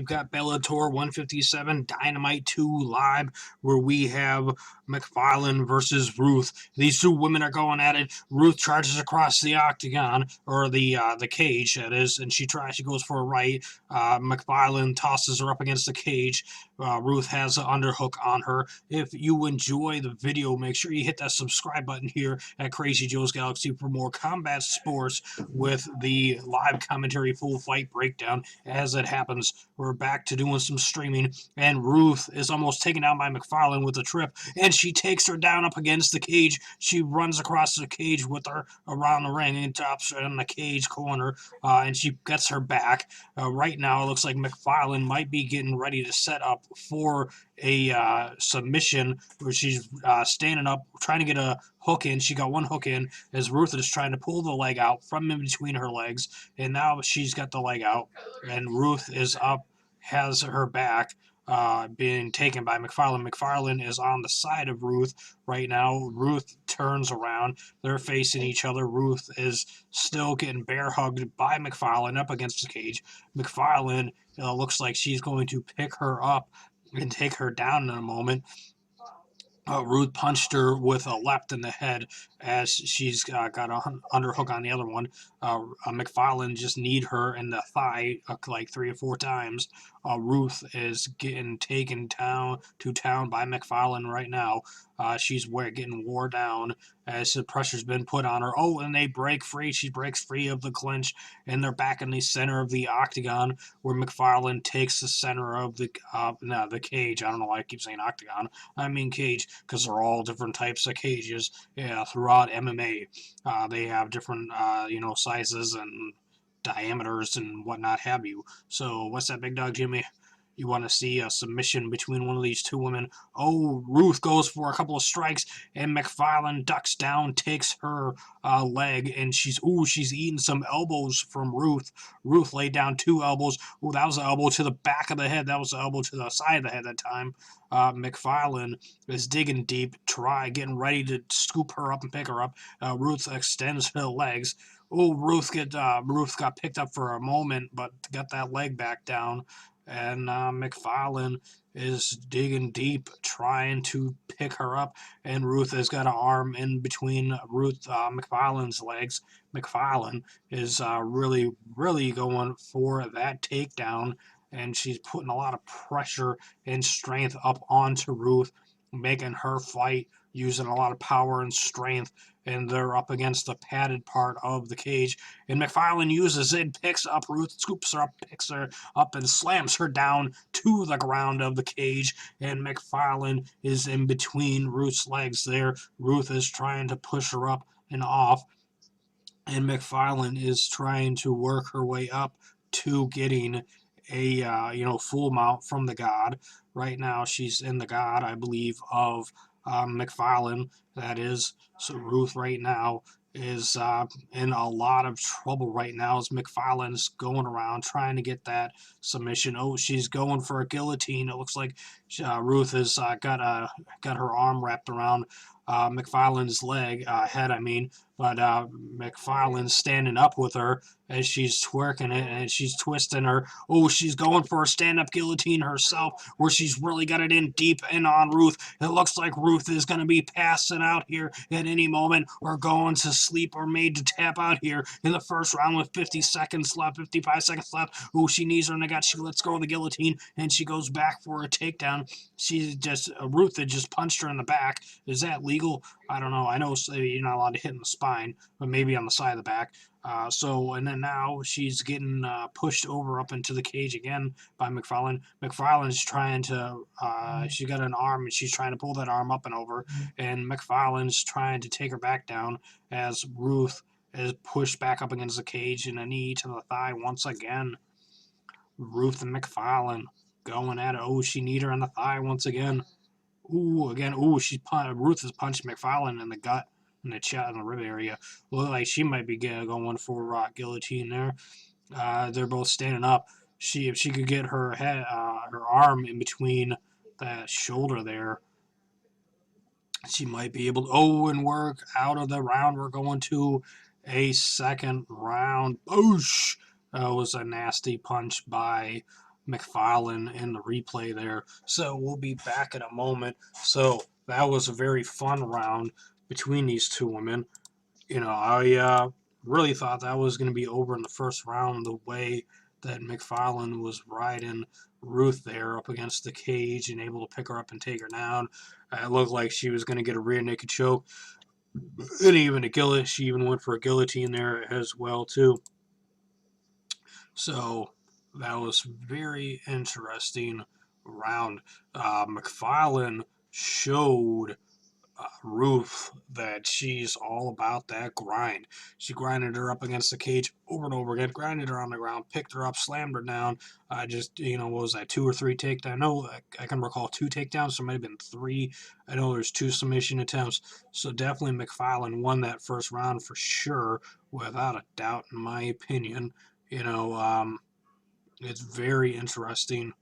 we've got Bellator 157 Dynamite 2 live, where we have Macfarlane versus Ruth. These two women are going at it. Ruth charges across the octagon, or the cage, that is, and she goes for a right. Macfarlane tosses her up against the cage. Ruth has an underhook on her. If you enjoy the video, make sure you hit that subscribe button here at Crazy Joe's Galaxy for more combat sports with the live commentary full fight breakdown as it happens. We're back to doing some streaming, and Ruth is almost taken down by Macfarlane with a trip, and she takes her down up against the cage. She runs across the cage with her around the ring and tops her in the cage corner, and she gets her back. Right now, it looks like Macfarlane might be getting ready to set up for a submission where she's standing up, trying to get a hook in. She got one hook in as Ruth is trying to pull the leg out from in between her legs, and now she's got the leg out, and Ruth is up, has her back, being taken by Macfarlane. Macfarlane is on the side of Ruth right now. Ruth turns around. They're facing each other. Ruth is still getting bear hugged by Macfarlane up against the cage. Macfarlane looks like she's going to pick her up and take her down in a moment. Ruth punched her with a left in the head as she's got an underhook on the other one. Macfarlane just kneed her in the thigh like 3 or 4 times. Ruth is getting taken to town by Macfarlane right now. She's getting wore down as the pressure's been put on her. Oh, and they break free. She breaks free of the clinch, and they're back in the center of the octagon where Macfarlane takes the center of the cage. I don't know why I keep saying octagon. I mean cage, because they're all different types of cages throughout MMA. They have different sizes and diameters and whatnot have you. So what's that, Big Dog Jimmy? You want to see a submission between one of these two women. Oh, Ruth goes for a couple of strikes, and Macfarlane ducks down, takes her leg, and she's eating some elbows from Ruth. Ruth laid down 2 elbows. Ooh, that was an elbow to the back of the head. That was an elbow to the side of the head that time. Macfarlane is digging deep, getting ready to scoop her up and pick her up. Ruth extends her legs. Oh, Ruth got picked up for a moment, but got that leg back down. And Macfarlane is digging deep, trying to pick her up, and Ruth has got an arm in between Macfarlane's legs. Macfarlane is really, really going for that takedown, and she's putting a lot of pressure and strength up onto Ruth, making her fight, using a lot of power and strength, and they're up against the padded part of the cage, and Macfarlane uses it, picks up Ruth, scoops her up, picks her up, and slams her down to the ground of the cage, and Macfarlane is in between Ruth's legs there. Ruth is trying to push her up and off, and Macfarlane is trying to work her way up to getting a full mount from the God. Right now she's in the God, I believe, of Macfarlane, that is. So Ruth right now is in a lot of trouble right now as Macfarlane's going around trying to get that submission. Oh, she's going for a guillotine. It looks like Ruth has got her arm wrapped around Macfarlane's head, I mean, but Macfarlane's standing up with her as she's twerking it, and she's twisting her. Oh, she's going for a stand-up guillotine herself, where she's really got it in deep in on Ruth. It looks like Ruth is going to be passing out here at any moment, or going to sleep, or made to tap out here in the first round with 55 seconds left. Oh, she knees her in the gut. She lets go of the guillotine, and she goes back for a takedown. Ruth had just punched her in the back. Is that legal? I don't know. I know you're not allowed to hit in the spine, but maybe on the side of the back. And then now she's getting pushed over up into the cage again by Macfarlane. Macfarlane's trying to, she got an arm, and she's trying to pull that arm up and over, and Macfarlane's trying to take her back down as Ruth is pushed back up against the cage, and a knee to the thigh once again. Ruth and Macfarlane going at it. Oh, she kneed her in the thigh once again. Ooh, again. Ooh, Ruth is punching Macfarlane in the gut, in the chest, in the rib area. Look like she might be going for guillotine there. They're both standing up. If she could get her her arm in between that shoulder there, she might be able to. Oh, and we're out of the round. We're going to a second round. Boosh! That was a nasty punch by McFarlane in the replay there. So we'll be back in a moment. So that was a very fun round between these two women. I really thought that was going to be over in the first round, the way that McFarlane was riding Ruth there up against the cage and able to pick her up and take her down. It looked like she was going to get a rear naked choke. And even she even went for a guillotine there as well, too. So that was very interesting round. McFarlane showed Ruth that she's all about that grind. She grinded her up against the cage over and over again, grinded her on the ground, picked her up, slammed her down. What was that, 2 or 3 takedowns? No, I can recall 2 takedowns, so it might have been 3. I know there's 2 submission attempts. So definitely McFarlane won that first round for sure, without a doubt, in my opinion. It's very interesting.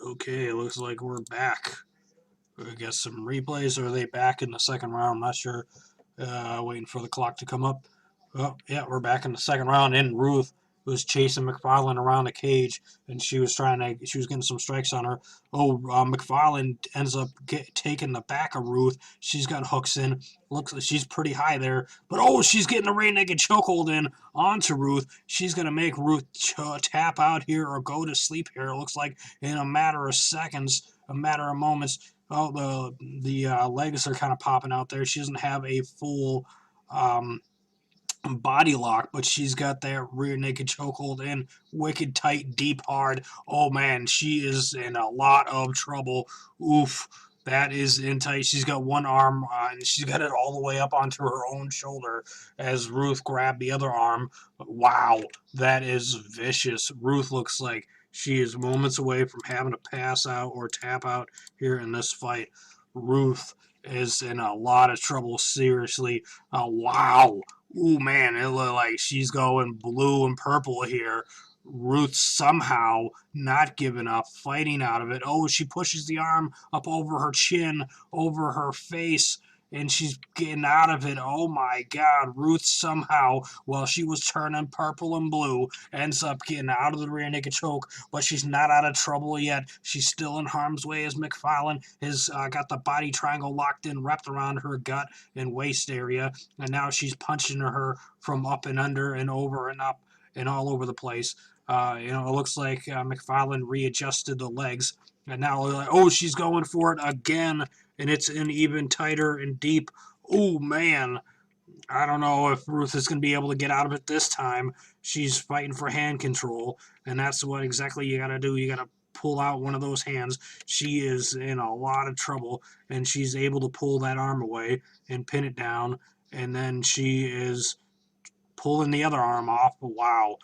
Okay, it looks like we're back. We got some replays. Are they back in the second round? I'm not sure. Waiting for the clock to come up. Oh, yeah, we're back in the second round. And Ruth was chasing McFarlane around the cage, and she was getting some strikes on her. McFarlane ends up taking the back of Ruth. She's got hooks in. Looks like she's pretty high there. But, she's getting a rear naked chokehold in onto Ruth. She's going to make Ruth tap out here or go to sleep here, it looks like, in a matter of seconds, a matter of moments. Oh, the legs are kind of popping out there. She doesn't have a full body lock, but she's got that rear naked chokehold in, wicked tight, deep, hard. Oh man, she is in a lot of trouble. Oof, that is in tight. She's got one arm, and she's got it all the way up onto her own shoulder as Ruth grabbed the other arm. Wow, that is vicious. Ruth looks like she is moments away from having to pass out or tap out here in this fight. Ruth is in a lot of trouble, seriously. Wow. Ooh, man, it looked like she's going blue and purple here. Ruth somehow not giving up, fighting out of it. Oh, she pushes the arm up over her chin, over her face, and she's getting out of it. Oh my God, Ruth somehow, while she was turning purple and blue, ends up getting out of the rear naked choke, but she's not out of trouble yet. She's still in harm's way as McFarlane has got the body triangle locked in, wrapped around her gut and waist area, and now she's punching her from up and under and over and up and all over the place. It looks like McFarlane readjusted the legs, and now she's going for it again, and it's in even tighter and deep. Oh man, I don't know if Ruth is going to be able to get out of it this time. She's fighting for hand control, and that's what exactly you got to do. You got to pull out one of those hands. She is in a lot of trouble, and she's able to pull that arm away and pin it down, and then she is pulling the other arm off. Wow,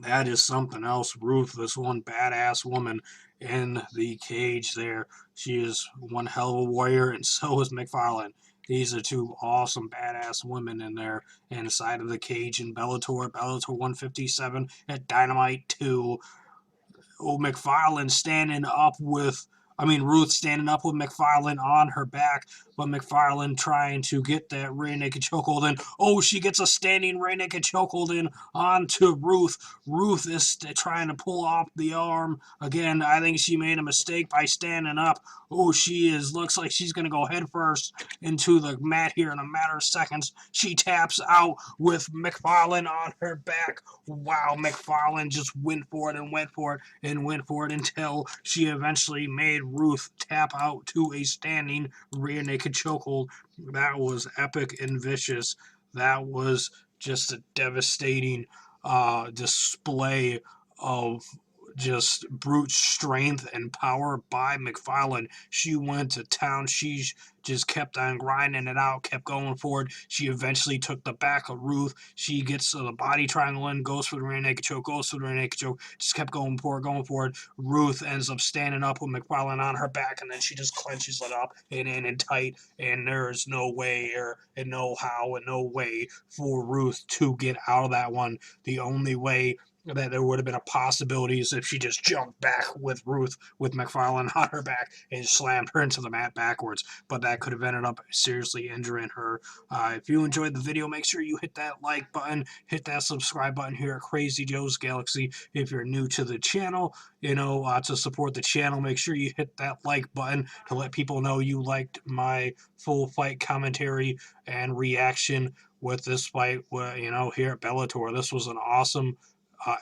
that is something else. Ruth, this one badass woman in the cage there. She is one hell of a warrior, and so is McFarlane. These are 2 awesome badass women in there inside of the cage in Bellator 157 at Dynamite 2. McFarlane standing up with, Ruth standing up with McFarlane on her back, but McFarlane trying to get that rear naked chokehold in. She gets a standing rear naked chokehold in onto Ruth. Ruth is trying to pull off the arm. Again, I think she made a mistake by standing up. Looks like she's going to go head first into the mat here in a matter of seconds. She taps out with McFarlane on her back. Wow, McFarlane just went for it and went for it and went for it until she eventually made Ruth tap out to a standing rear naked chokehold. That was epic and vicious. That was just a devastating display of just brute strength and power by McFarlane. She went to town. She just kept on grinding it out, kept going forward. She eventually took the back of Ruth. She gets the body triangle in, goes for the rear naked choke, just kept going forward. Ruth ends up standing up with McFarlane on her back, and then she just clenches it up and tight, and there's no way and no how and no way for Ruth to get out of that one. The only way that there would have been a possibility is if she just jumped back with Ruth with McFarlane on her back and slammed her into the mat backwards. But that could have ended up seriously injuring her. If you enjoyed the video, make sure you hit that like button, hit that subscribe button here at Crazy Joe's Galaxy. If you're new to the channel, to support the channel, make sure you hit that like button to let people know you liked my full fight commentary and reaction with this fight, here at Bellator. This was an awesome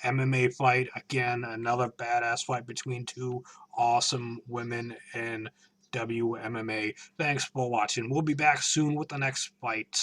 MMA fight. Again, another badass fight between two awesome women in WMMA. Thanks for watching. We'll be back soon with the next fight.